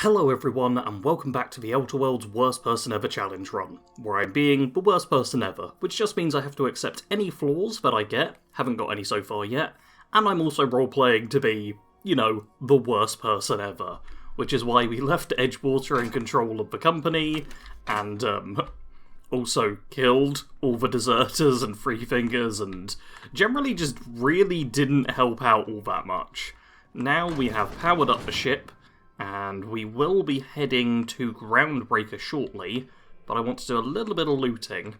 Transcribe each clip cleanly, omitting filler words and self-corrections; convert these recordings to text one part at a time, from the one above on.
Hello everyone, and welcome back to the Outer Worlds Worst Person Ever challenge run, where I'm being the worst person ever, which just means I have to accept any flaws that I get, haven't got any so far yet, and I'm also role-playing to be, the worst person ever, which is why we left Edgewater in control of the company, and also killed all the deserters and Free Fingers, and generally just really didn't help out all that much. Now we have powered up the ship, and we will be heading to Groundbreaker shortly, but I want to do a little bit of looting,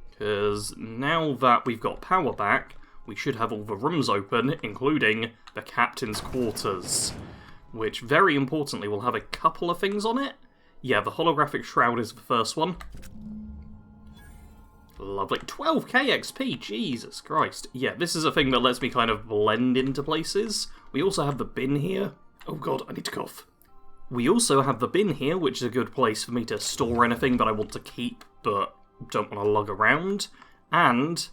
because now that we've got power back, we should have all the rooms open, including the captain's quarters, which, very importantly, will have a couple of things on it. Yeah, the holographic shroud is the first one. Lovely. 12k XP, Jesus Christ. Yeah, this is a thing that lets me kind of blend into places. We also have the bin here. Oh god, I need to cough. We also have the bin here, which is a good place for me to store anything that I want to keep, but don't want to lug around. And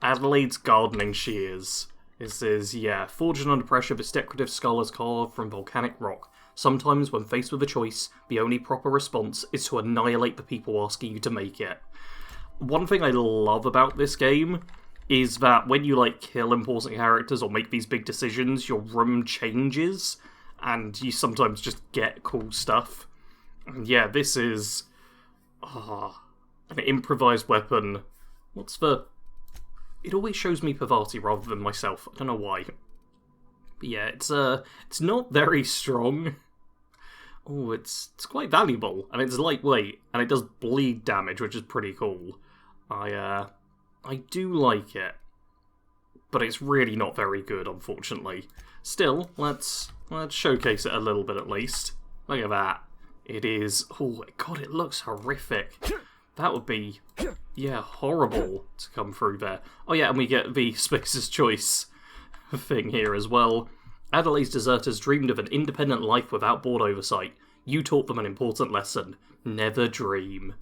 Adelaide's gardening shears. This is, forged under pressure, this decorative skull is carved from volcanic rock. Sometimes, when faced with a choice, the only proper response is to annihilate the people asking you to make it. One thing I love about this game is that when you, kill important characters or make these big decisions, your room changes, and you sometimes just get cool stuff. And yeah, this is an improvised weapon. It always shows me Pavati rather than myself. I don't know why. But yeah, it's not very strong. Oh, it's quite valuable, and it's lightweight, and it does bleed damage, which is pretty cool. I do like it, but it's really not very good, unfortunately. Still, let's showcase it a little bit at least. Look at that. It is... Oh, God, it looks horrific. That would be, horrible to come through there. Oh yeah, and we get the Spacer's Choice thing here as well. Adelaide's deserters dreamed of an independent life without board oversight. You taught them an important lesson. Never dream.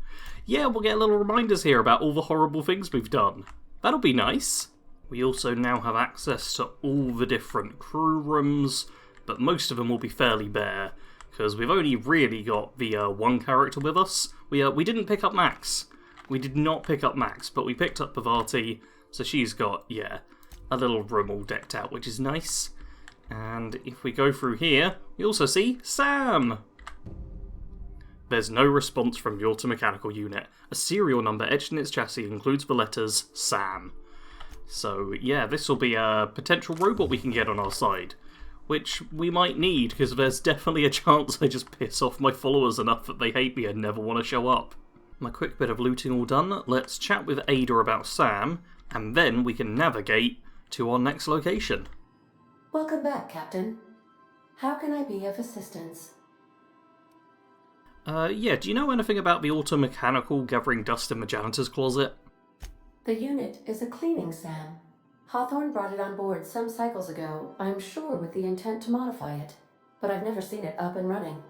Yeah, we'll get little reminders here about all the horrible things we've done. That'll be nice. We also now have access to all the different crew rooms, but most of them will be fairly bare, because we've only really got the one character with us. We didn't pick up Max. We did not pick up Max, but we picked up Pavati, so she's got, a little room all decked out, which is nice. And if we go through here, we also see Sam! There's no response from the automechanical unit. A serial number etched in its chassis includes the letters SAM. So, yeah, this will be a potential robot we can get on our side, which we might need, because there's definitely a chance I just piss off my followers enough that they hate me and never want to show up. My quick bit of looting all done, let's chat with Ada about Sam, and then we can navigate to our next location. Welcome back, Captain. How can I be of assistance? Do you know anything about the automechanical gathering dust in the janitor's closet? The unit is a cleaning SAM. Hawthorne brought it on board some cycles ago, I'm sure with the intent to modify it, but I've never seen it up and running.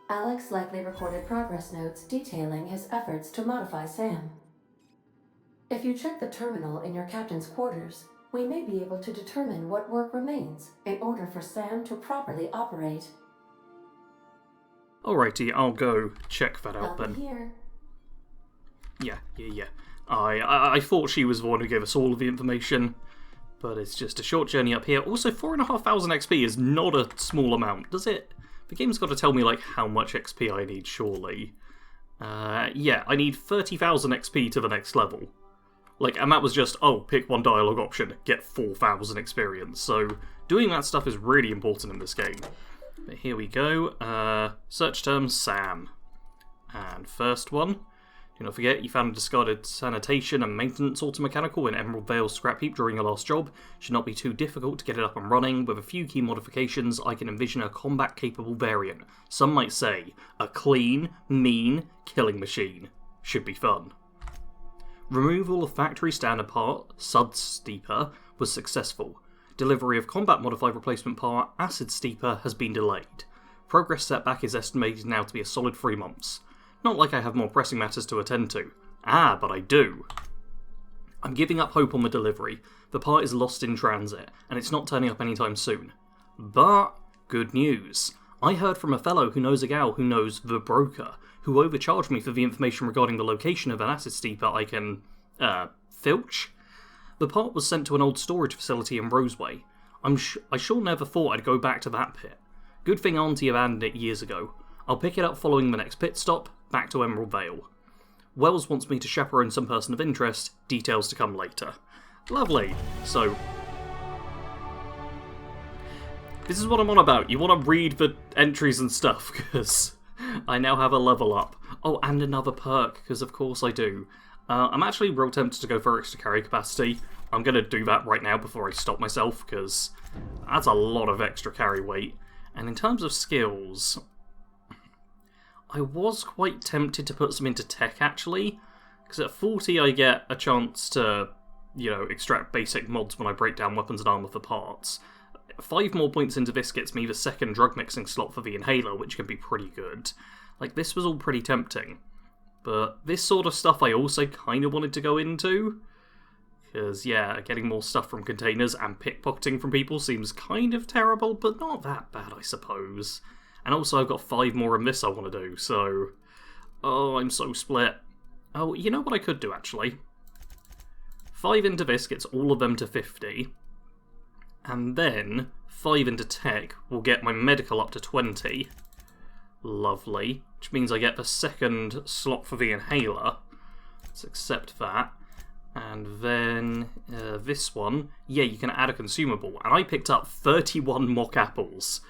Alex likely recorded progress notes detailing his efforts to modify Sam. If you check the terminal in your captain's quarters, we may be able to determine what work remains in order for Sam to properly operate. Alrighty, I'll go check that out then. Here. Yeah. I thought she was the one who gave us all of the information, but it's just a short journey up here. Also, 4,500 XP is not a small amount, does it? The game's got to tell me, how much XP I need, surely. I need 30,000 XP to the next level. And that was just, pick one dialogue option, get 4,000 experience. So, doing that stuff is really important in this game. But here we go. Search term Sam. And first one. Do not forget, you found a discarded sanitation and maintenance automechanical in Emerald Vale's scrap heap during your last job. Should not be too difficult to get it up and running. With a few key modifications, I can envision a combat-capable variant. Some might say, a clean, mean, killing machine. Should be fun. Removal of factory standard part, Sud Steeper, was successful. Delivery of combat-modified replacement part, Acid Steeper, has been delayed. Progress setback is estimated now to be a solid 3 months. Not like I have more pressing matters to attend to. But I do. I'm giving up hope on the delivery. The part is lost in transit, and it's not turning up anytime soon. But, good news. I heard from a fellow who knows a gal who knows the broker, who overcharged me for the information regarding the location of an acid steeper I can, filch. The part was sent to an old storage facility in Roseway. I sure never thought I'd go back to that pit. Good thing Auntie abandoned it years ago. I'll pick it up following the next pit stop, back to Emerald Vale. Wells wants me to chaperone some person of interest, details to come later. Lovely. So, this is what I'm on about. You want to read the entries and stuff, because I now have a level up. Oh, and another perk, because of course I do. I'm actually real tempted to go for extra carry capacity. I'm going to do that right now before I stop myself, because that's a lot of extra carry weight. And in terms of skills, I was quite tempted to put some into tech, actually, because at 40 I get a chance to, you know, extract basic mods when I break down weapons and armor for parts. 5 more points into this gets me the second drug mixing slot for the inhaler, which can be pretty good. Like, this was all pretty tempting. But this sort of stuff I also kind of wanted to go into, because, yeah, getting more stuff from containers and pickpocketing from people seems kind of terrible, but not that bad, I suppose. And also I've got 5 more in this I want to do, so... Oh, I'm so split. Oh, you know what I could do, actually? 5 into this gets all of them to 50. And then 5 into tech will get my medical up to 20. Lovely. Which means I get the second slot for the inhaler. Let's accept that. And then this one, yeah, you can add a consumable. And I picked up 31 mock apples,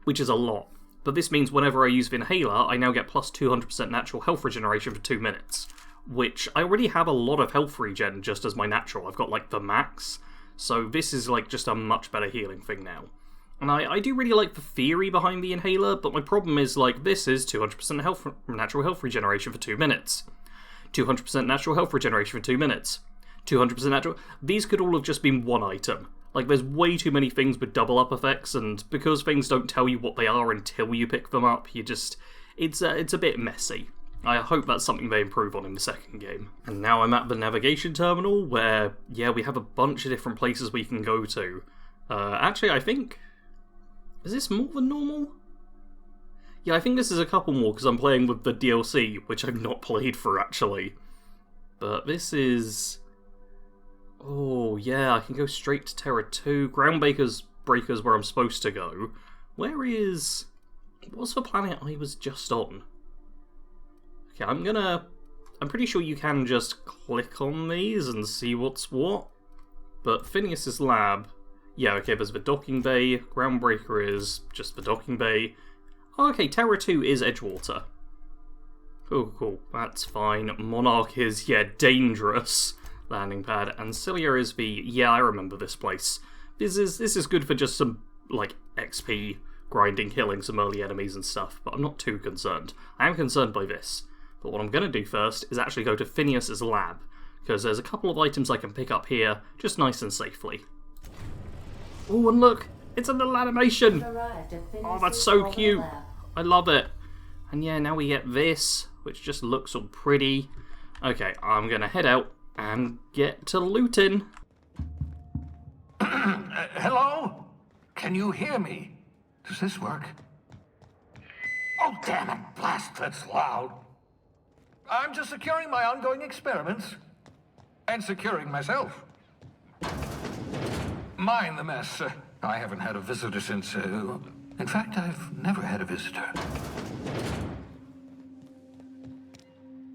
which is a lot. But this means whenever I use the inhaler, I now get plus 200% natural health regeneration for 2 minutes. Which, I already have a lot of health regen just as my natural. I've got, like, the max. So this is, like, just a much better healing thing now. And I do really like the theory behind the inhaler, but my problem is, like, this is 200% natural health regeneration for 2 minutes. 200% natural health regeneration for 2 minutes. 200% natural... These could all have just been one item. Like, there's way too many things with double up effects, and because things don't tell you what they are until you pick them up, you just... It's a bit messy. I hope that's something they improve on in the second game. And now I'm at the navigation terminal, where, yeah, we have a bunch of different places we can go to. Actually, I think... Is this more than normal? Yeah, I think this is a couple more, because I'm playing with the DLC, which I've not played for, actually. But this is... Oh, yeah, I can go straight to Terra 2. Groundbreaker's where I'm supposed to go. Where is... What's the planet I was just on? Okay, I'm pretty sure you can just click on these and see what's what. But Phineas's lab... Yeah, okay, there's the docking bay. Groundbreaker is just the docking bay. Oh, okay, Terra 2 is Edgewater. Cool, that's fine. Monarch is, yeah, dangerous. Landing pad. And Cilia is the... Yeah, I remember this place. This is good for just some, like, XP grinding, killing some early enemies and stuff, but I'm not too concerned. I am concerned by this. But what I'm going to do first is actually go to Phineas's lab, because there's a couple of items I can pick up here, just nice and safely. Oh, and look! It's a little animation! Oh, that's so cute! I love it! And yeah, now we get this, which just looks all pretty. Okay, I'm going to head out and get to looting. Hello? Can you hear me? Does this work? Oh, damn it! Blast, that's loud. I'm just securing my ongoing experiments. And securing myself. Mind the mess. I haven't had a visitor since... in fact, I've never had a visitor.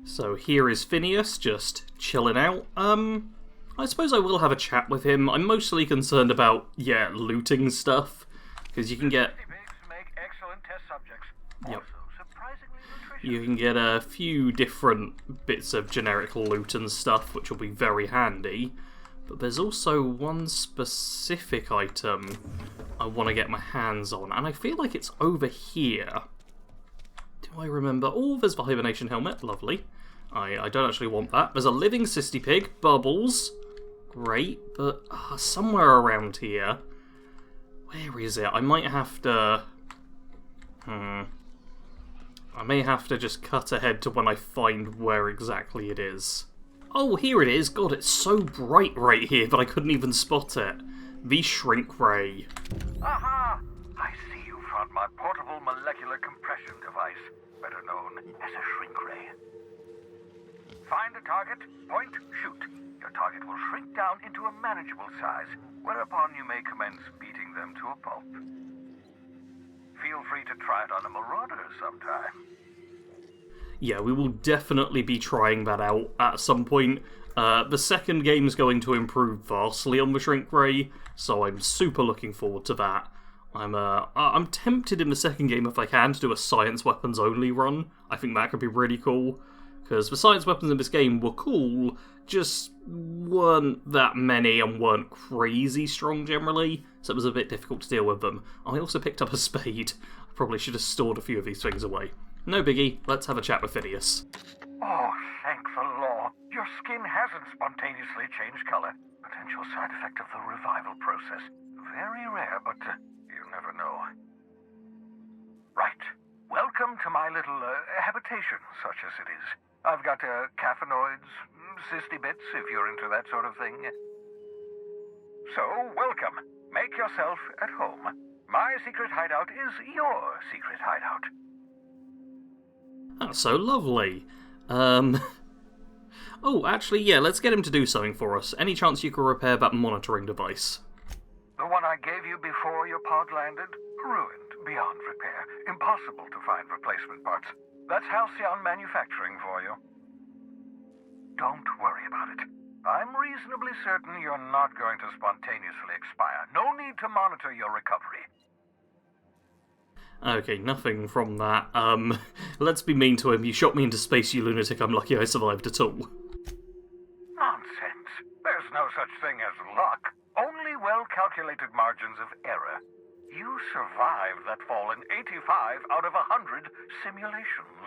So here is Phineas, just chilling out. I suppose I will have a chat with him. I'm mostly concerned about, yeah, looting stuff. Because you can get... Make excellent test subjects. Yep. Also surprisingly nutritious. You can get a few different bits of generic loot and stuff, which will be very handy. But there's also one specific item I want to get my hands on, and I feel like it's over here. Do I remember? Oh, there's the hibernation helmet. Lovely. I don't actually want that. There's a living cysty pig. Bubbles. Great, but somewhere around here. Where is it? I might have to... I may have to just cut ahead to when I find where exactly it is. Oh, here it is. God, it's so bright right here that I couldn't even spot it. The shrink ray. Aha! I see you on my portable molecular compression device, better known as a shrink ray. Find a target, point, shoot. Your target will shrink down into a manageable size, whereupon you may commence beating them to a pulp. Feel free to try it on a marauder sometime. Yeah, we will definitely be trying that out at some point. The second game's going to improve vastly on the Shrink Ray, so I'm super looking forward to that. I'm tempted in the second game, if I can, to do a science weapons only run. I think that could be really cool, because the science weapons in this game were cool, just weren't that many and weren't crazy strong generally, so it was a bit difficult to deal with them. I also picked up a spade. I probably should have stored a few of these things away. No biggie, let's have a chat with Phineas. Oh, thank the law. Your skin hasn't spontaneously changed color. Potential side effect of the revival process. Very rare, but you never know. Right. Welcome to my little habitation, such as it is. I've got caffeinoids, cysty bits, if you're into that sort of thing. So, welcome. Make yourself at home. My secret hideout is your secret hideout. That's so lovely. Oh, actually, yeah, let's get him to do something for us. Any chance you could repair that monitoring device? The one I gave you before your pod landed? Ruined, beyond repair. Impossible to find replacement parts. That's Halcyon Manufacturing for you. Don't worry about it. I'm reasonably certain you're not going to spontaneously expire. No need to monitor your recovery. Okay, nothing from that. Let's be mean to him. You shot me into space, you lunatic. I'm lucky I survived at all. Nonsense. There's no such thing as luck. Only well-calculated margins of error. You survived that fall in 85 out of 100 simulations.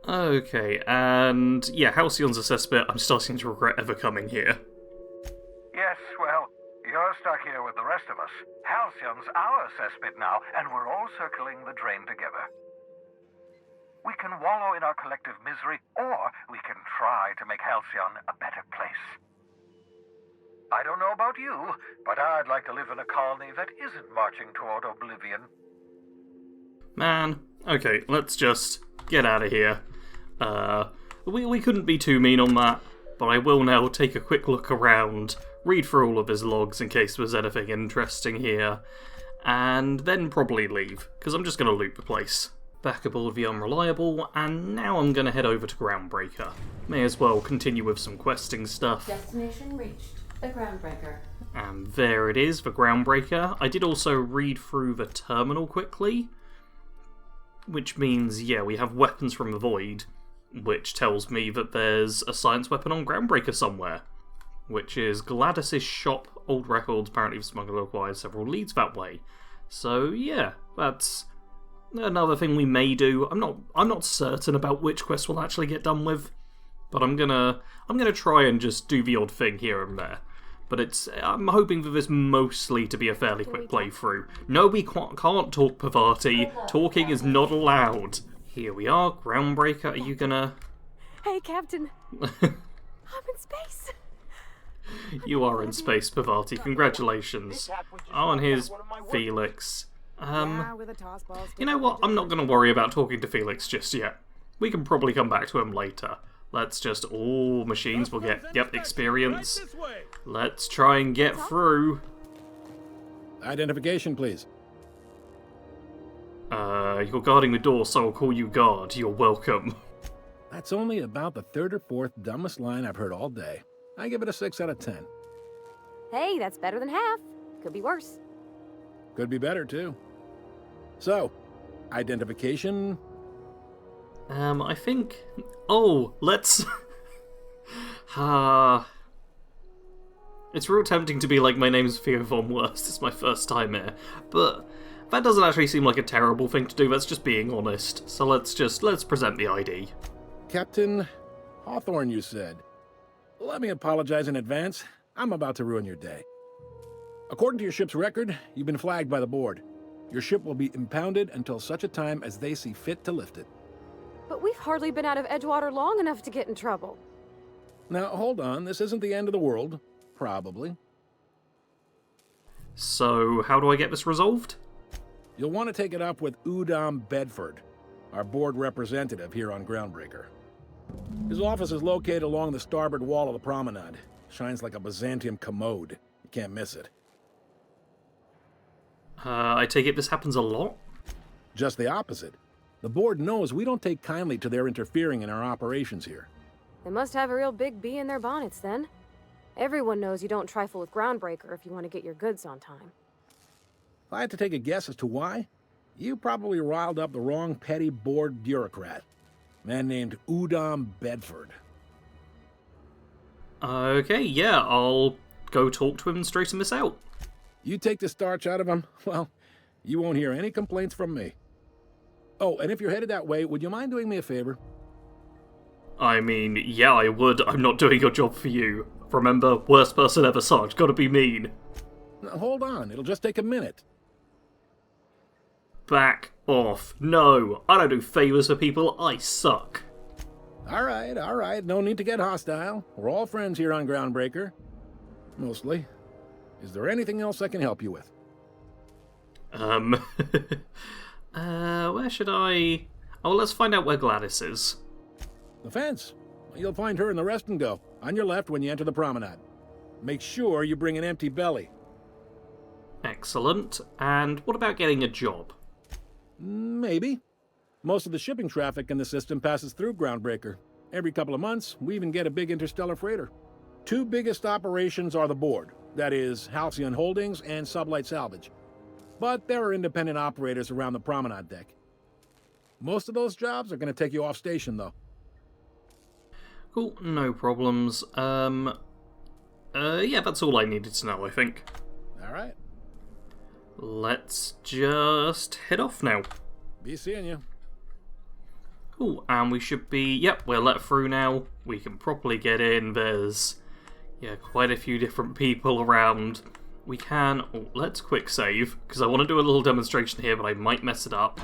Okay, and yeah, Halcyon's a cesspit. I'm starting to regret ever coming here. Yes, well, you're stuck here with the rest of us. Halcyon's our cesspit now, and we're all circling the drain together. We can wallow in our collective misery, or we can try to make Halcyon a better place. I don't know about you, but I'd like to live in a colony that isn't marching toward oblivion. Man, okay, let's just get out of here. We couldn't be too mean on that, but I will now take a quick look around, read through all of his logs in case there's anything interesting here, and then probably leave, because I'm just going to loot the place. Back aboard the Unreliable, and now I'm going to head over to Groundbreaker. May as well continue with some questing stuff. Destination reached. The Groundbreaker. And there it is, the Groundbreaker. I did also read through the terminal quickly, which means, yeah, we have weapons from the Void, which tells me that there's a science weapon on Groundbreaker somewhere, which is Gladys's shop. Old records, apparently the smuggler acquired several leads that way. So yeah, that's another thing we may do. I'm not certain about which quest we'll actually get done with, but I'm gonna try and just do the odd thing here and there. But I'm hoping for this mostly to be a fairly quick playthrough. No, we can't talk, Pavati. Talking is not allowed. Here we are, Groundbreaker. Are you gonna... Hey, Captain. I'm in space. You are in space, Pavati. Congratulations. Oh, and here's Felix. You know what? I'm not gonna worry about talking to Felix just yet. We can probably come back to him later. Let's just... all machines will get... yep, experience. Let's try and get through. Identification, please. You're guarding the door, so I'll call you guard. You're welcome. That's only about the third or fourth dumbest line I've heard all day. I give it a 6 out of 10. Hey, that's better than half. Could be worse. Could be better, too. So, identification... I think... oh, let's... It's real tempting to be like, my name's Theo Von Worst, it's my first time here, but that doesn't actually seem like a terrible thing to do, that's just being honest. So let's present the ID. Captain Hawthorne, you said. Let me apologize in advance. I'm about to ruin your day. According to your ship's record, you've been flagged by the board. Your ship will be impounded until such a time as they see fit to lift it. But we've hardly been out of Edgewater long enough to get in trouble. Now, hold on. This isn't the end of the world. Probably. So, how do I get this resolved? You'll want to take it up with Udom Bedford, our board representative here on Groundbreaker. His office is located along the starboard wall of the promenade. Shines like a Byzantium commode. You can't miss it. I take it this happens a lot? Just the opposite. The board knows we don't take kindly to their interfering in our operations here. They must have a real big bee in their bonnets, then. Everyone knows you don't trifle with Groundbreaker if you want to get your goods on time. If I had to take a guess as to why, you probably riled up the wrong petty board bureaucrat. A man named Udom Bedford. Okay, yeah, I'll go talk to him and straighten this out. You take the starch out of him, well, you won't hear any complaints from me. Oh, and if you're headed that way, would you mind doing me a favor? I mean, yeah, I would. I'm not doing your job for you. Remember, worst person ever, Sarge. Gotta be mean. Now, hold on, it'll just take a minute. Back off. No, I don't do favors for people. I suck. All right, no need to get hostile. We're all friends here on Groundbreaker. Mostly. Is there anything else I can help you with? Where should I... Oh, let's find out where Gladys is. The fence. You'll find her in the rest and go, on your left when you enter the promenade. Make sure you bring an empty belly. Excellent. And what about getting a job? Maybe. Most of the shipping traffic in the system passes through Groundbreaker. Every couple of months, we even get a big interstellar freighter. Two biggest operations are the board. That is, Halcyon Holdings and Sublight Salvage. But there are independent operators around the promenade deck. Most of those jobs are going to take you off station, though. Cool, no problems. Yeah, that's all I needed to know, I think. All right. Let's just head off now. Be seeing you. Cool, and we should be... Yep, we're let through now. We can properly get in. There's, yeah, quite a few different people around. We can... Oh, let's quick save, because I want to do a little demonstration here, but I might mess it up.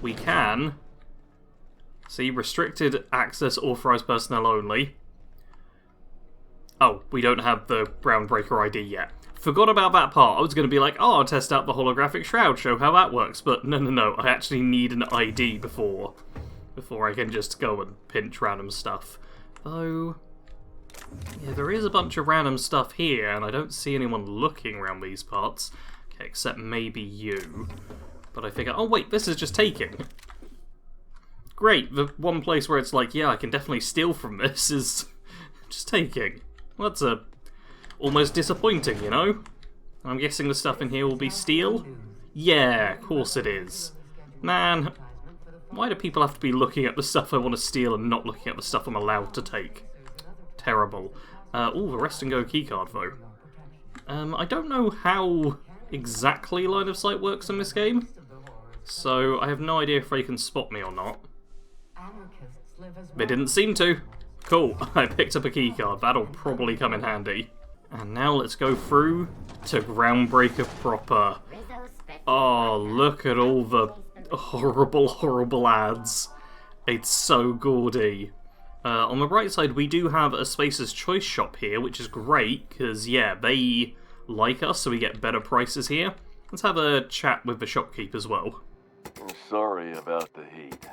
We can... See, restricted access authorized personnel only. Oh, we don't have the Groundbreaker ID yet. Forgot about that part. I was going to be like, oh, I'll test out the holographic shroud, show how that works. But no, I actually need an ID before I can just go and pinch random stuff. Though, yeah, there is a bunch of random stuff here, and I don't see anyone looking around these parts. Okay, except maybe you. But I figure, oh wait, this is just taking. Great, the one place where it's like, yeah, I can definitely steal from this is just taking. Well, that's almost disappointing, you know? I'm guessing the stuff in here will be steel? Yeah, of course it is. Man, why do people have to be looking at the stuff I want to steal and not looking at the stuff I'm allowed to take? Terrible. Oh, the rest and go keycard, though. I don't know how exactly line of sight works in this game, so I have no idea if they can spot me or not. They didn't seem to. Cool, I picked up a keycard. That'll probably come in handy. And now let's go through to Groundbreaker proper. Oh, look at all the horrible ads. It's so gaudy. On the right side, we do have a Spacer's Choice shop here, which is great, because, yeah, they like us, so we get better prices here. Let's have a chat with the shopkeep as well. Sorry about the heat.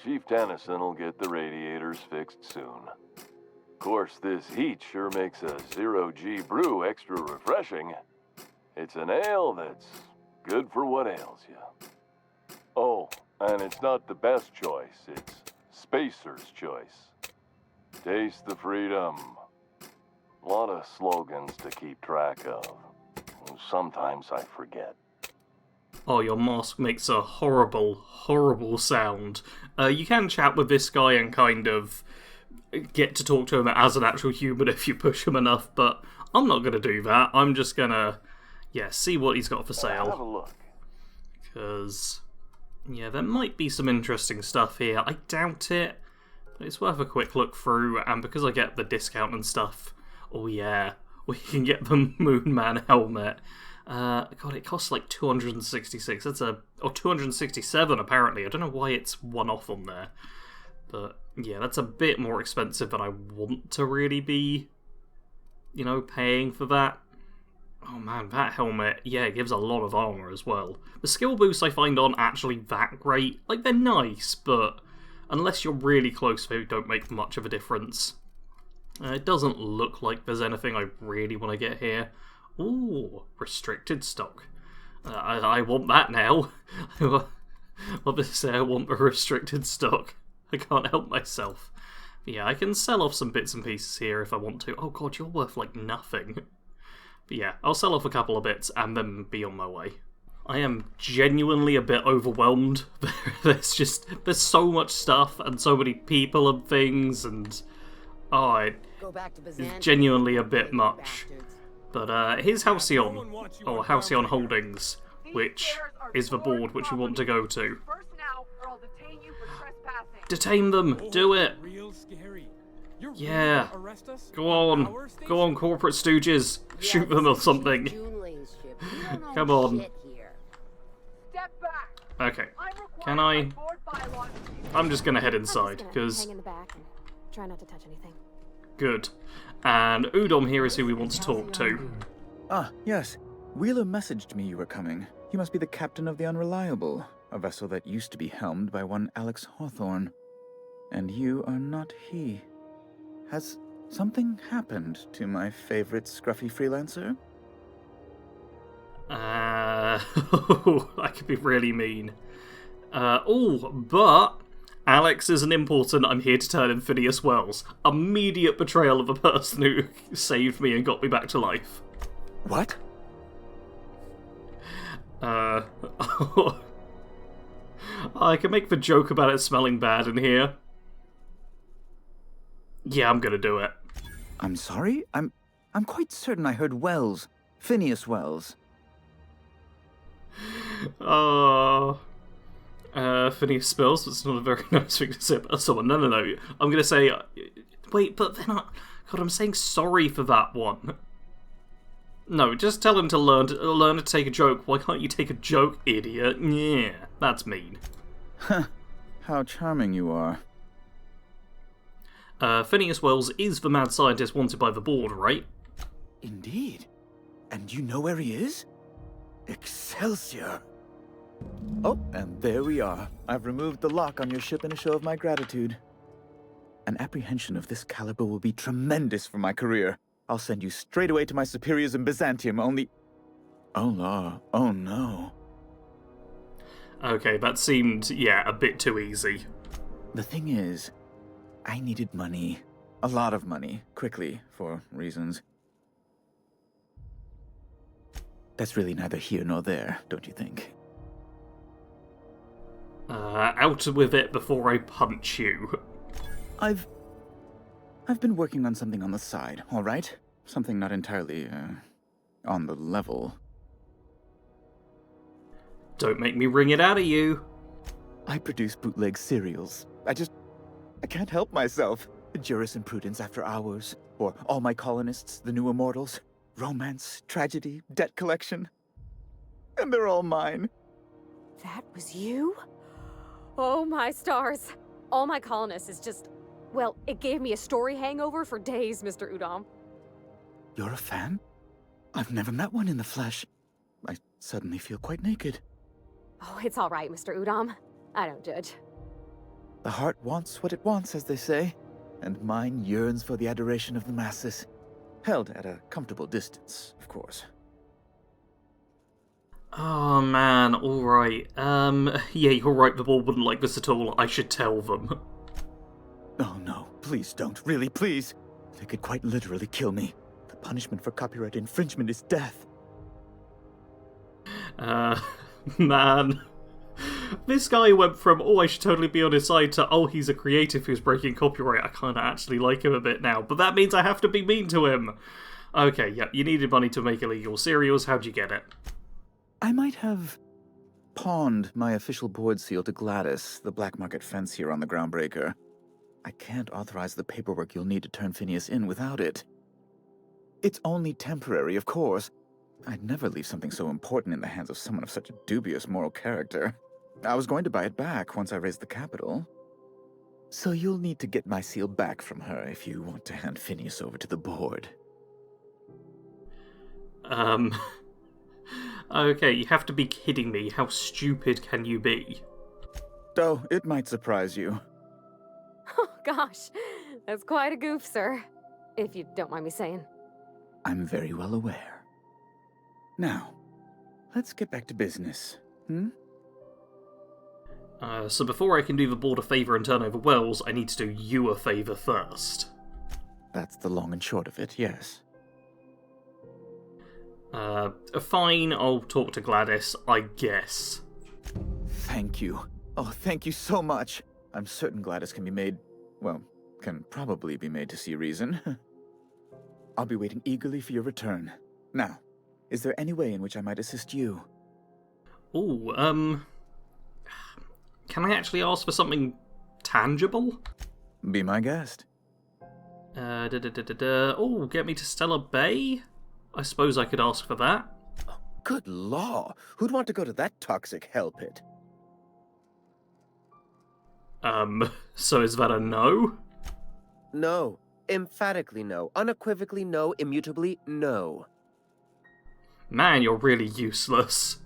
Chief Tennyson will get the radiators fixed soon. Of course, this heat sure makes a 0G brew extra refreshing. It's an ale that's good for what ails you. Oh, and it's not the best choice, it's Spacer's Choice. Taste the freedom. A lot of slogans to keep track of. Sometimes I forget. Oh, your mask makes a horrible sound. You can chat with this guy and kind of get to talk to him as an actual human if you push him enough, but I'm not going to do that. I'm just going to, yeah, see what he's got for sale. Have a look. Because, yeah, there might be some interesting stuff here. I doubt it, but it's worth a quick look through, and because I get the discount and stuff, oh yeah, we can get the Moon Man helmet. God, it costs like 266. That's or 267 apparently. I don't know why it's one off on there, but yeah, that's a bit more expensive than I want to really be, you know, paying for that. Oh man, that helmet, yeah, it gives a lot of armor as well. The skill boosts I find aren't actually that great. Like, they're nice, but unless you're really close, they don't make much of a difference. It doesn't look like there's anything I really want to get here. Ooh, restricted stock. I want that now. Obviously, I want the restricted stock. I can't help myself. But yeah, I can sell off some bits and pieces here if I want to. Oh god, you're worth like nothing. But yeah, I'll sell off a couple of bits and then be on my way. I am genuinely a bit overwhelmed. There's so much stuff and so many people and things, and it's genuinely a bit much. But here's Halcyon, or Halcyon Holdings, which is the board which we want to go to. Detain them! Do it! Yeah. Go on, corporate stooges. Shoot them or something. Come on. Okay. Can I? I'm just gonna head inside, because... hang in the back and try not to touch anything. Good. And Udom here is who we want to talk to. Ah, yes. Wheeler messaged me you were coming. You must be the captain of the Unreliable, a vessel that used to be helmed by one Alex Hawthorne. And you are not he. Has something happened to my favorite scruffy freelancer? I could be really mean. But Alex isn't important. I'm here to turn in Phineas Wells. Immediate betrayal of a person who saved me and got me back to life. What? I can make the joke about it smelling bad in here. Yeah, I'm gonna do it. I'm sorry? I'm quite certain I heard Wells. Phineas Wells. Phineas Spills. That's not a very nice thing to say about someone. No. I'm gonna say... wait, but they're not... God, I'm saying sorry for that one. No, just tell him to learn to take a joke. Why can't you take a joke, idiot? Yeah, that's mean. Huh. How charming you are. Phineas Wells is the mad scientist wanted by the board, right? Indeed. And you know where he is? Excelsior! Oh, and there we are. I've removed the lock on your ship in a show of my gratitude. An apprehension of this caliber will be tremendous for my career. I'll send you straight away to my superiors in Byzantium, only... Oh, no. Oh, no. Okay, that seemed, yeah, a bit too easy. The thing is, I needed money. A lot of money, quickly, for reasons. That's really neither here nor there, don't you think? Out with it before I punch you. I've been working on something on the side, all right? Something not entirely, on the level. Don't make me wring it out of you. I produce bootleg serials. I can't help myself. Jurisprudence After Hours, or All My Colonists, The New Immortals. Romance, tragedy, debt collection. And they're all mine. That was you? Oh my stars. All My Colonists is just... well, it gave me a story hangover for days, Mr. Udom. You're a fan? I've never met one in the flesh. I suddenly feel quite naked. Oh, it's all right, Mr. Udom. I don't judge. The heart wants what it wants, as they say, and mine yearns for the adoration of the masses. Held at a comfortable distance, of course. Oh man, alright. Yeah, you're right, the board wouldn't like this at all. I should tell them. Oh no, please don't, really, please. They could quite literally kill me. The punishment for copyright infringement is death. Man. This guy went from, oh, I should totally be on his side, to, oh, he's a creative who's breaking copyright. I kind of actually like him a bit now, but that means I have to be mean to him. Okay, yeah, you needed money to make illegal serials. How'd you get it? I might have pawned my official board seal to Gladys, the black market fancier on the Groundbreaker. I can't authorize the paperwork you'll need to turn Phineas in without it. It's only temporary, of course. I'd never leave something so important in the hands of someone of such a dubious moral character. I was going to buy it back once I raised the capital. So you'll need to get my seal back from her if you want to hand Phineas over to the board. Okay, you have to be kidding me. How stupid can you be? Oh, it might surprise you. Oh, gosh. That's quite a goof, sir. If you don't mind me saying. I'm very well aware. Now, let's get back to business. So before I can do the board a favour and turn over wells, I need to do you a favour first. That's the long and short of it, yes. Fine, I'll talk to Gladys, I guess. Thank you. Oh, thank you so much. I'm certain Gladys can be made, well, can probably be made to see reason. I'll be waiting eagerly for your return. Now, is there any way in which I might assist you? Ooh, can I actually ask for something tangible? Be my guest. Oh, get me to Stellar Bay? I suppose I could ask for that. Oh, good law! Who'd want to go to that toxic hell pit? So is that a no? No. Emphatically no. Unequivocally no. Immutably no. Man, you're really useless.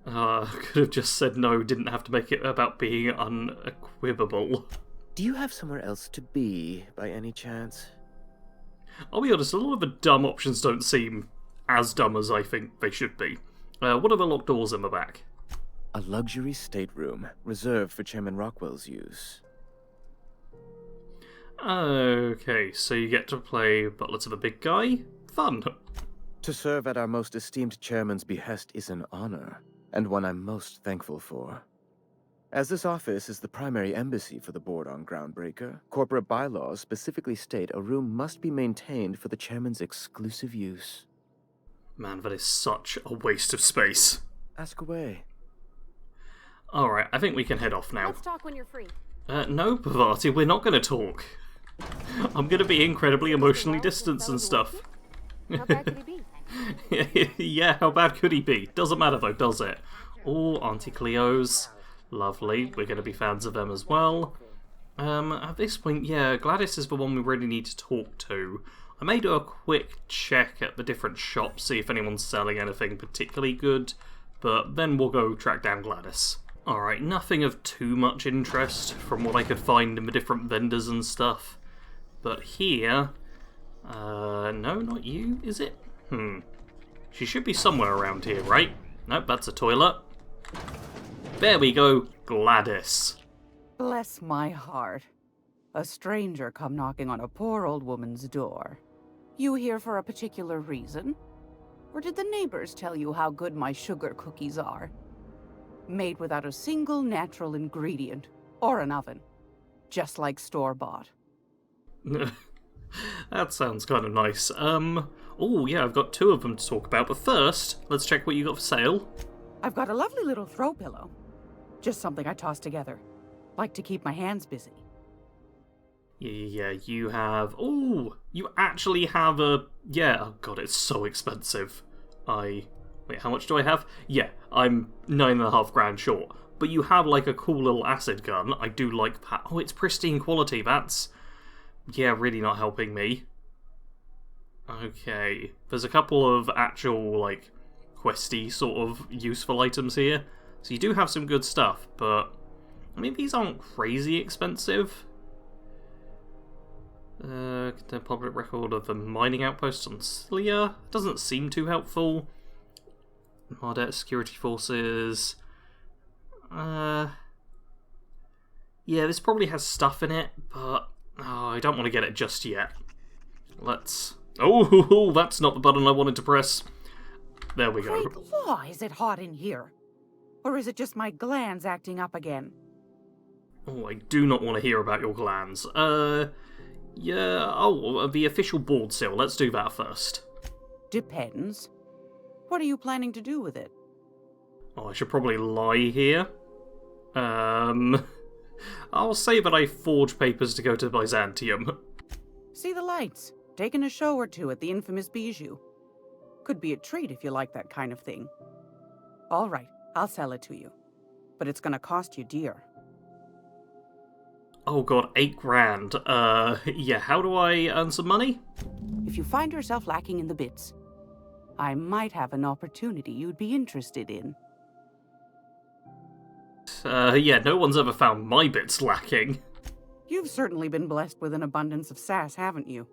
Could have just said no, didn't have to make it about being unequivocal. Do you have somewhere else to be, by any chance? I'll be honest, a lot of the dumb options don't seem as dumb as I think they should be. What are the locked doors in the back? A luxury stateroom, reserved for Chairman Rockwell's use. Okay, so you get to play butler to the big guy? Fun. To serve at our most esteemed chairman's behest is an honor, and one I'm most thankful for. As this office is the primary embassy for the board on Groundbreaker, corporate bylaws specifically state a room must be maintained for the chairman's exclusive use. Man, that is such a waste of space. Ask away. Alright, I think we can head off now. Let's talk when you're free. No, Pavati, we're not going to talk. I'm going to be incredibly emotionally distanced and stuff. How bad could he be? Yeah, how bad could he be? Doesn't matter though, does it? All Auntie Cleo's. Lovely, we're going to be fans of them as well. At this point, yeah, Gladys is the one we really need to talk to. I may do a quick check at the different shops, see if anyone's selling anything particularly good, but then we'll go track down Gladys. Alright, nothing of too much interest from what I could find in the different vendors and stuff. But here... no, not you, is it? She should be somewhere around here, right? Nope, that's a toilet. There we go, Gladys. Bless my heart. A stranger come knocking on a poor old woman's door. You here for a particular reason? Or did the neighbors tell you how good my sugar cookies are? Made without a single natural ingredient, or an oven. Just like store-bought. That sounds kind of nice. Oh yeah, I've got two of them to talk about, but first, let's check what you got for sale. I've got a lovely little throw pillow. Just something I toss together. Like to keep my hands busy. Yeah, you have... Oh, you actually have a... Yeah, oh god, it's so expensive. Wait, how much do I have? Yeah, I'm 9.5 grand short. But you have, like, a cool little acid gun. I do like that. Oh, it's pristine quality. That's... Yeah, really not helping me. Okay. There's a couple of actual, like, questy sort of useful items here. So you do have some good stuff, but... I mean, these aren't crazy expensive. The public record of the mining outpost on Slia doesn't seem too helpful. Mardet security forces. Yeah, this probably has stuff in it, but I don't want to get it just yet. Let's... Oh, that's not the button I wanted to press. There we go. Great law, is it hot in here? Or is it just my glands acting up again? Oh, I do not want to hear about your glands. Yeah, oh, the official board seal. Let's do that first. Depends. What are you planning to do with it? Oh, I should probably lie here. I'll say that I forge papers to go to Byzantium. See the lights. Taking a show or two at the infamous Bijou. Could be a treat if you like that kind of thing. All right, I'll sell it to you. But it's gonna cost you dear. Oh god, 8 grand. Yeah, how do I earn some money? If you find yourself lacking in the bits, I might have an opportunity you'd be interested in. Yeah, no one's ever found my bits lacking. You've certainly been blessed with an abundance of sass, haven't you?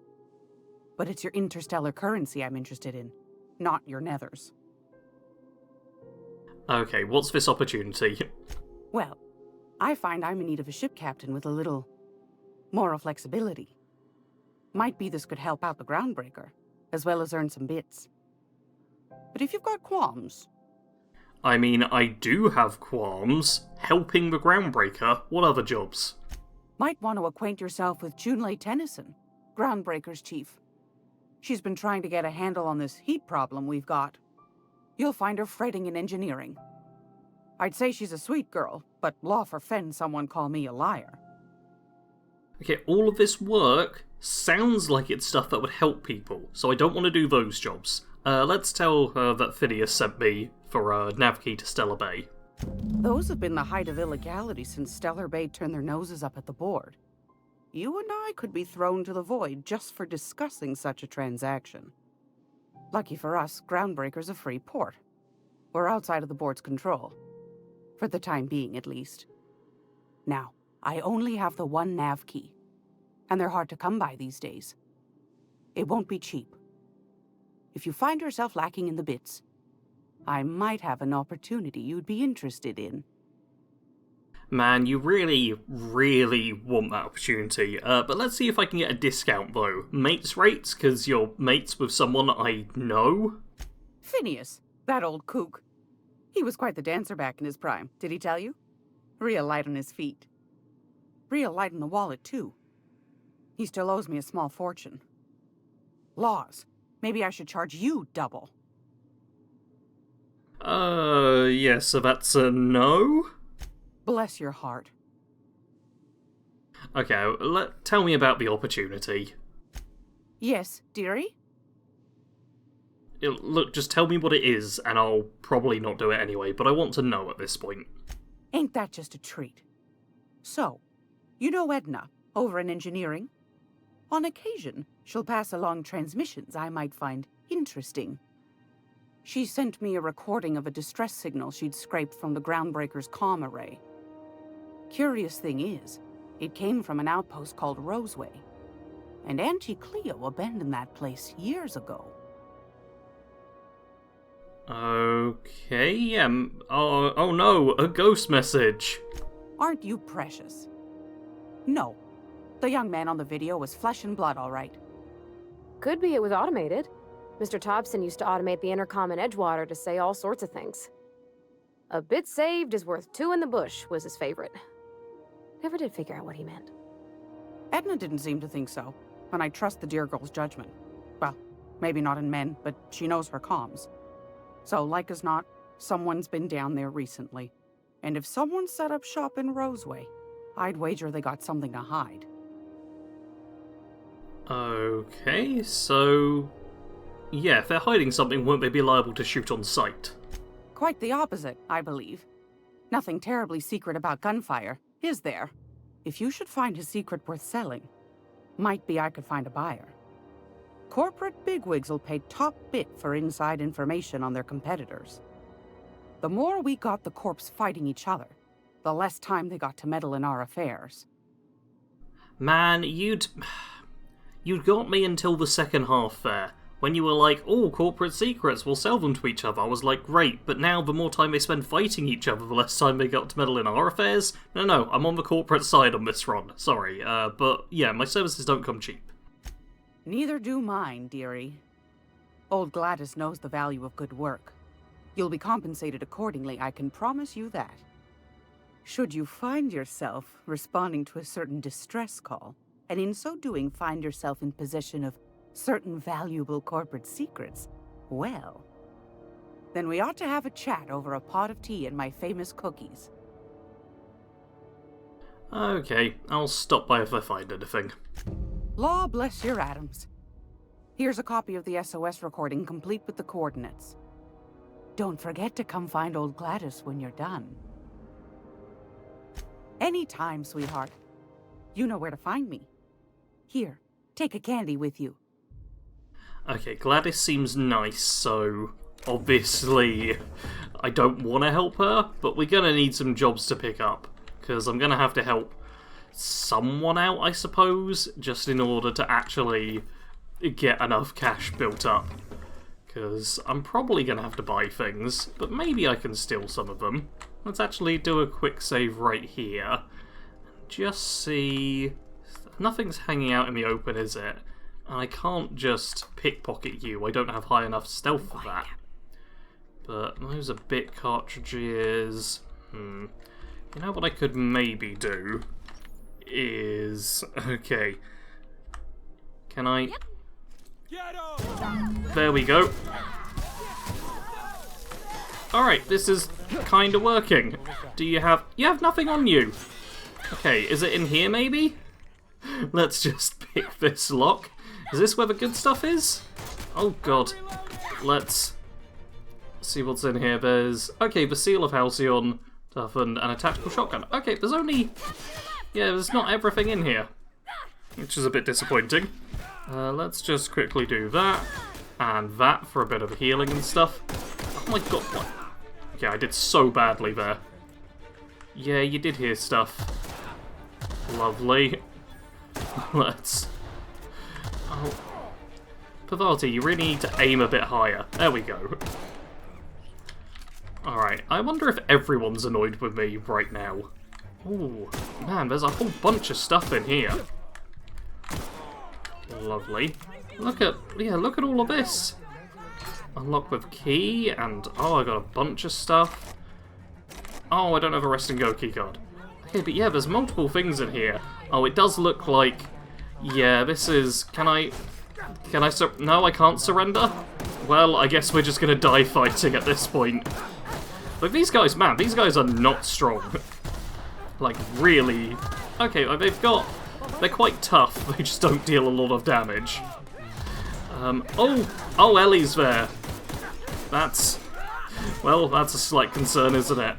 But it's your interstellar currency I'm interested in, not your nethers. Okay, what's this opportunity? Well, I find I'm in need of a ship captain with a little moral flexibility. Might be this could help out the Groundbreaker, as well as earn some bits. But if you've got qualms... I mean, I do have qualms. Helping the Groundbreaker, what other jobs? Might want to acquaint yourself with Junlei Tennyson, Groundbreaker's chief. She's been trying to get a handle on this heat problem we've got. You'll find her fretting in engineering. I'd say she's a sweet girl, but law forfend someone call me a liar. Okay, all of this work sounds like it's stuff that would help people, so I don't want to do those jobs. Let's tell her that Phineas sent me for a nav key to Stellar Bay. Those have been the height of illegality since Stellar Bay turned their noses up at the board. You and I could be thrown to the void just for discussing such a transaction. Lucky for us, Groundbreaker's a free port. We're outside of the board's control. For the time being, at least. Now, I only have the one nav key, and they're hard to come by these days. It won't be cheap. If you find yourself lacking in the bits, I might have an opportunity you'd be interested in. Man, you really, really want that opportunity. But let's see if I can get a discount, though. Mates rates, because you're mates with someone I know? Phineas, that old kook. He was quite the dancer back in his prime, did he tell you? Real light on his feet. Real light in the wallet, too. He still owes me a small fortune. Laws. Maybe I should charge you double. Yeah, so that's a no? Bless your heart. Okay, tell me about the opportunity. Yes, dearie? Look, just tell me what it is, and I'll probably not do it anyway, but I want to know at this point. Ain't that just a treat? So, you know Edna, over in engineering? On occasion, she'll pass along transmissions I might find interesting. She sent me a recording of a distress signal she'd scraped from the Groundbreaker's comm array. Curious thing is, it came from an outpost called Roseway. And Auntie Cleo abandoned that place years ago. Okay, oh no, a ghost message. Aren't you precious? No. The young man on the video was flesh and blood, all right. Could be it was automated. Mr. Thompson used to automate the intercom in Edgewater to say all sorts of things. A bit saved is worth two in the bush was his favorite. Never did figure out what he meant. Edna didn't seem to think so, and I trust the dear girl's judgment. Well, maybe not in men, but she knows her comms. So, like as not, someone's been down there recently. And if someone set up shop in Roseway, I'd wager they got something to hide. Okay, so... yeah, if they're hiding something, won't they be liable to shoot on sight? Quite the opposite, I believe. Nothing terribly secret about gunfire, is there? If you should find a secret worth selling, might be I could find a buyer. Corporate bigwigs will pay top bit for inside information on their competitors. The more we got the corps fighting each other, the less time they got to meddle in our affairs. Man, you'd got me until the second half there. When you were like, oh, corporate secrets, we'll sell them to each other. I was like, great, but now the more time they spend fighting each other, the less time they got to meddle in our affairs? No, I'm on the corporate side on this run. Sorry, but yeah, my services don't come cheap. Neither do mine, dearie. Old Gladys knows the value of good work. You'll be compensated accordingly, I can promise you that. Should you find yourself responding to a certain distress call, and in so doing find yourself in possession of certain valuable corporate secrets, well, then we ought to have a chat over a pot of tea and my famous cookies. Okay, I'll stop by if I find anything. Law bless your atoms. Here's a copy of the SOS recording complete with the coordinates. Don't forget to come find old Gladys when you're done. Anytime, sweetheart. You know where to find me. Here, take a candy with you. Okay, Gladys seems nice, so obviously I don't want to help her, but we're going to need some jobs to pick up, because I'm going to have to help someone out, I suppose, just in order to actually get enough cash built up. Because I'm probably going to have to buy things, but maybe I can steal some of them. Let's actually do a quick save right here. Just see... Nothing's hanging out in the open, is it? And I can't just pickpocket you. I don't have high enough stealth for that. But those are bit cartridges. You know what I could maybe do is... Okay. Can I... There we go. Alright, this is kind of working. Do you have... You have nothing on you. Okay, is it in here maybe? Let's just pick this lock. Is this where the good stuff is? Oh god. Let's see what's in here. There's... Okay, the Seal of Halcyon, toughened, and a tactical shotgun. Okay, there's only... Yeah, there's not everything in here. Which is a bit disappointing. Let's just quickly do that. And that for a bit of healing and stuff. Oh my god, what? Okay, I did so badly there. Yeah, you did hear stuff. Lovely. Let's... Oh. Pavarti, you really need to aim a bit higher. There we go. Alright, I wonder if everyone's annoyed with me right now. Ooh, man, there's a whole bunch of stuff in here. Lovely. Look at all of this. Unlock with key, and oh, I got a bunch of stuff. Oh, I don't have a rest and go keycard. Okay, but yeah, there's multiple things in here. Oh, it does look like, yeah, this is, can I no, I can't surrender? Well, I guess we're just gonna die fighting at this point. Like, these guys, man, these guys are not strong. Like, really. Okay, they're quite tough, they just don't deal a lot of damage. Oh, Ellie's there. That's a slight concern, isn't it?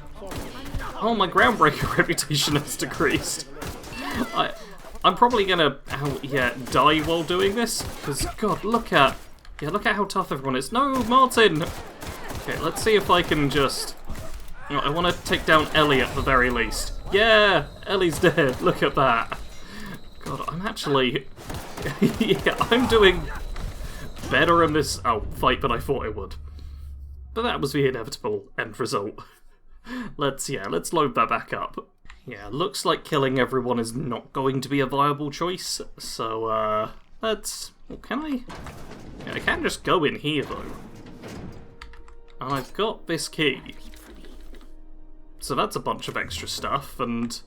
Oh, my Groundbreaker reputation has decreased. I'm probably gonna, die while doing this, because, God, look at how tough everyone is. No, Martin! Okay, let's see if I can just... I want to take down Ellie at the very least. Yeah, Ellie's dead, look at that. God, I'm actually... yeah, I'm doing better in this fight than I thought I would. But that was the inevitable end result. Let's load that back up. Yeah, looks like killing everyone is not going to be a viable choice, so, let's... Well, can I? Yeah, I can just go in here, though. And I've got this key. So that's a bunch of extra stuff, and...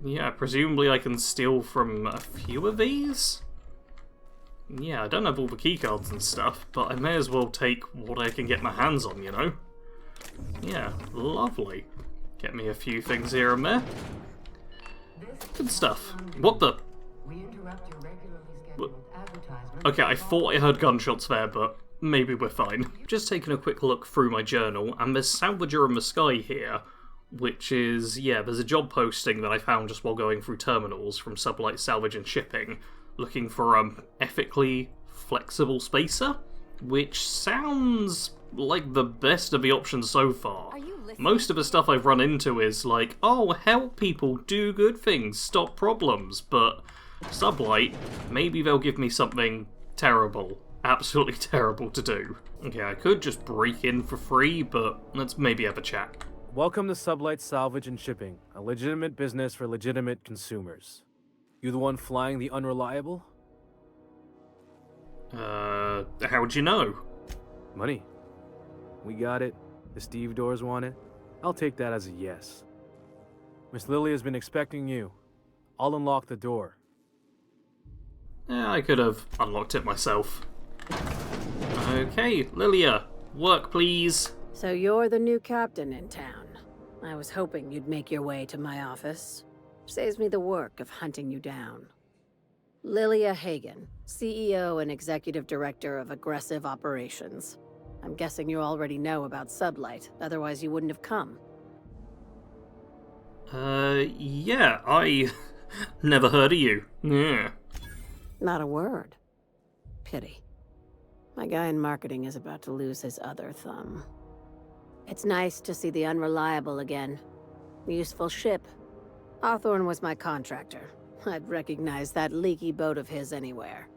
Yeah, presumably I can steal from a few of these? Yeah, I don't have all the keycards and stuff, but I may as well take what I can get my hands on, you know? Yeah, lovely. Get me a few things here and there. Good stuff. What the? Okay, I thought I heard gunshots there, but maybe we're fine. Just taking a quick look through my journal, and there's Salvager in the Sky here, which is, yeah, there's a job posting that I found just while going through terminals from Sublight Salvage and Shipping, looking for ethically flexible spacer, which sounds like the best of the options so far. Most of the stuff I've run into is like, oh, help people do good things, stop problems, but Sublight, maybe they'll give me something terrible, absolutely terrible to do. Okay, I could just break in for free, but let's maybe have a chat. Welcome to Sublight Salvage and Shipping, a legitimate business for legitimate consumers. You the one flying the Unreliable? How'd you know? Money. We got it. The stevedores want it. I'll take that as a yes. Miss Lily has been expecting you. I'll unlock the door. Yeah, I could have unlocked it myself. Okay, Lilia, work please. So you're the new captain in town. I was hoping you'd make your way to my office. Saves me the work of hunting you down. Lilia Hagen, CEO and Executive Director of Aggressive Operations. I'm guessing you already know about Sublight, otherwise you wouldn't have come. Yeah, I never heard of you. Yeah. Not a word. Pity. My guy in marketing is about to lose his other thumb. It's nice to see the Unreliable again. Useful ship. Hawthorne was my contractor. I'd recognize that leaky boat of his anywhere.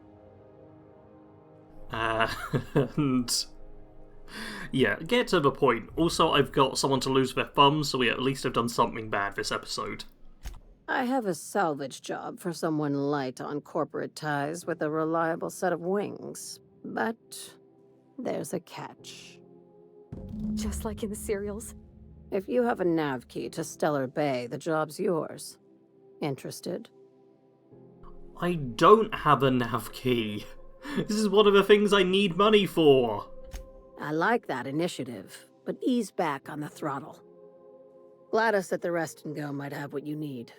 And... yeah, get to the point. Also, I've got someone to lose their thumb, so we at least have done something bad this episode. I have a salvage job for someone light on corporate ties with a reliable set of wings. But there's a catch. Just like in the serials? If you have a nav key to Stellar Bay, the job's yours. Interested? I don't have a nav key. This is one of the things I need money for. I like that initiative, but ease back on the throttle. Gladys at the Rest and Go might have what you need.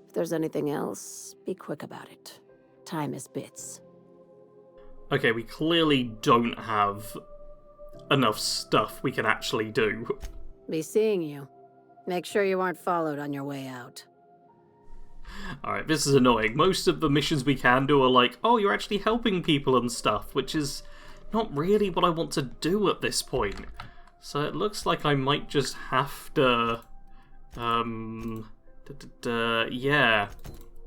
If there's anything else, be quick about it. Time is bits. Okay, we clearly don't have enough stuff we can actually do. Be seeing you. Make sure you aren't followed on your way out. Alright, this is annoying. Most of the missions we can do are like, oh, you're actually helping people and stuff, which is not really what I want to do at this point. So it looks like I might just have to, yeah,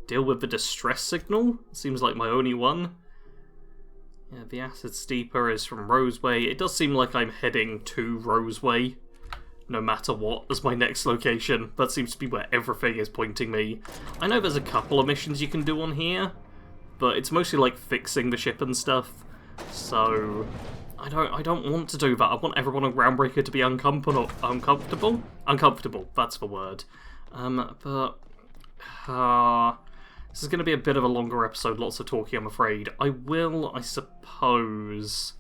deal with the distress signal. Seems like my only one. Yeah, the acid steeper is from Roseway. It does seem like I'm heading to Roseway, no matter what, as my next location. That seems to be where everything is pointing me. I know there's a couple of missions you can do on here, but it's mostly like fixing the ship and stuff. So I don't want to do that. I want everyone on Groundbreaker to be uncomfortable. Uncomfortable, that's the word. But this is going to be a bit of a longer episode, lots of talking, I'm afraid. I will, I suppose...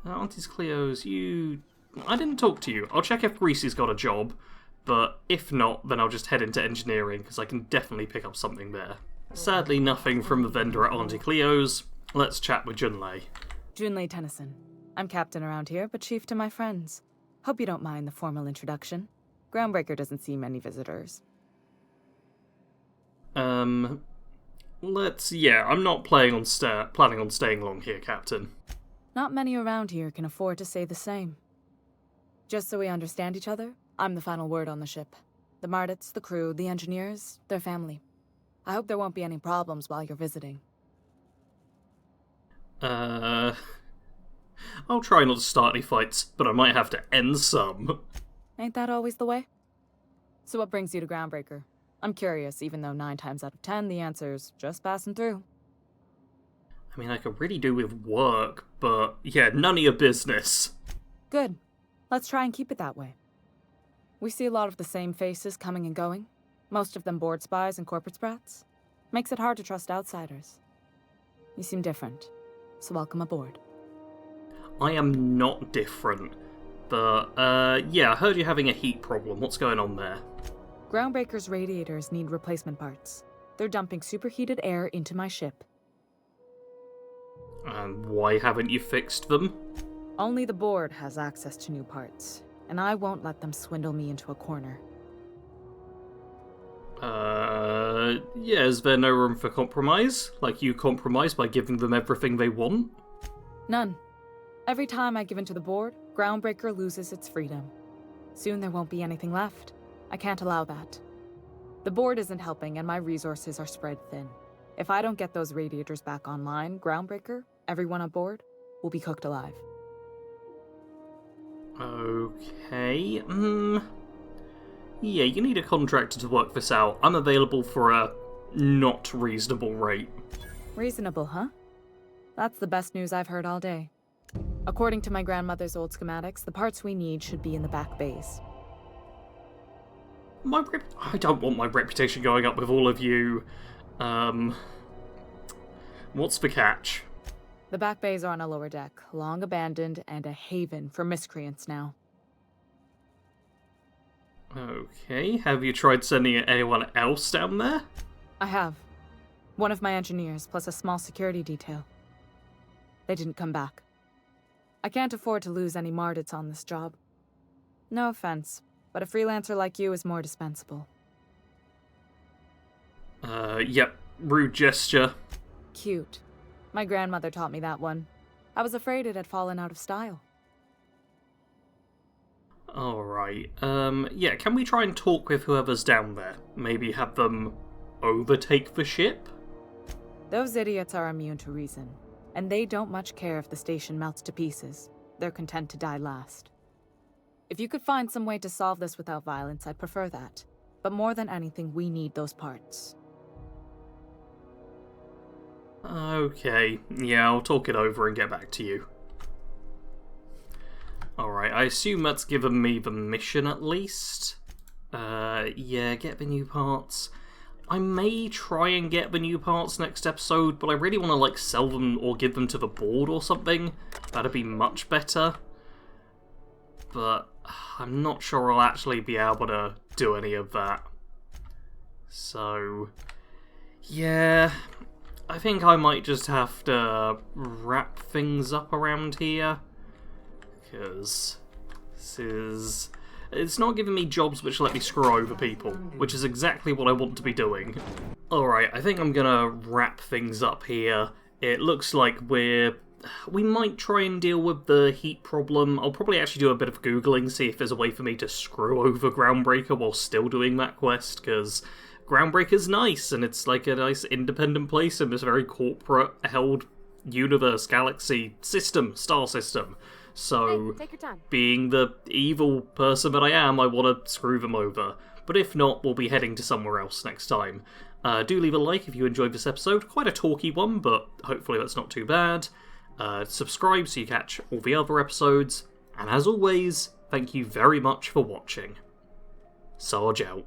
Aunties Cleo's, I didn't talk to you. I'll check if Greasy's got a job, but if not, then I'll just head into engineering, because I can definitely pick up something there. Sadly, nothing from the vendor at Auntie Cleo's. Let's chat with Junlei. Junlei Tennyson. I'm captain around here, but chief to my friends. Hope you don't mind the formal introduction. Groundbreaker doesn't see many visitors. I'm not planning on staying long here, Captain. Not many around here can afford to say the same. Just so we understand each other, I'm the final word on the ship. The Mardits, the crew, the engineers, their family. I hope there won't be any problems while you're visiting. I'll try not to start any fights, but I might have to end some. Ain't that always the way? So what brings you to Groundbreaker? I'm curious, even though 9 times out of 10 the answer's just passing through. I mean, I could really do with work, but yeah, none of your business. Good. Let's try and keep it that way. We see a lot of the same faces coming and going, most of them board spies and corporate sprats. Makes it hard to trust outsiders. You seem different, so welcome aboard. I am not different, but yeah, I heard you're having a heat problem. What's going on there? Groundbreaker's radiators need replacement parts. They're dumping superheated air into my ship. And why haven't you fixed them? Only the board has access to new parts, and I won't let them swindle me into a corner. Yeah, is there no room for compromise? Like you compromise by giving them everything they want? None. Every time I give in to the board, Groundbreaker loses its freedom. Soon there won't be anything left. I can't allow that. The board isn't helping, and my resources are spread thin. If I don't get those radiators back online, Groundbreaker, everyone on board, will be cooked alive. Okay, yeah, you need a contractor to work this out. I'm available for a not reasonable rate. Reasonable, huh? That's the best news I've heard all day. According to my grandmother's old schematics, the parts we need should be in the back bays. I don't want my reputation going up with all of you. What's the catch? The back bays are on a lower deck, long abandoned and a haven for miscreants now. Okay, have you tried sending anyone else down there? I have. One of my engineers, plus a small security detail. They didn't come back. I can't afford to lose any Mardits on this job. No offense, but a freelancer like you is more dispensable. Yep, rude gesture. Cute. My grandmother taught me that one. I was afraid it had fallen out of style. Alright, yeah, can we try and talk with whoever's down there? Maybe have them overtake the ship? Those idiots are immune to reason, and they don't much care if the station melts to pieces. They're content to die last. If you could find some way to solve this without violence, I'd prefer that. But more than anything, we need those parts. Okay, yeah, I'll talk it over and get back to you. Alright, I assume that's given me the mission at least. Yeah, get the new parts. I may try and get the new parts next episode, but I really want to, like, sell them or give them to the board or something. That'd be much better. But I'm not sure I'll actually be able to do any of that. So, yeah, I think I might just have to wrap things up around here. Because this is... It's not giving me jobs which let me screw over people, which is exactly what I want to be doing. Alright, I think I'm gonna wrap things up here. It looks like we might try and deal with the heat problem. I'll probably actually do a bit of Googling, see if there's a way for me to screw over Groundbreaker while still doing that quest, because Groundbreaker's nice, and it's like a nice independent place in this very corporate-held universe, galaxy system, star system. So, Hey, take your time. being the evil person that I am, I want to screw them over. But if not, we'll be heading to somewhere else next time. Do leave a like if you enjoyed this episode. Quite a talky one, but hopefully that's not too bad. Subscribe so you catch all the other episodes. And as always, thank you very much for watching. Sarge out.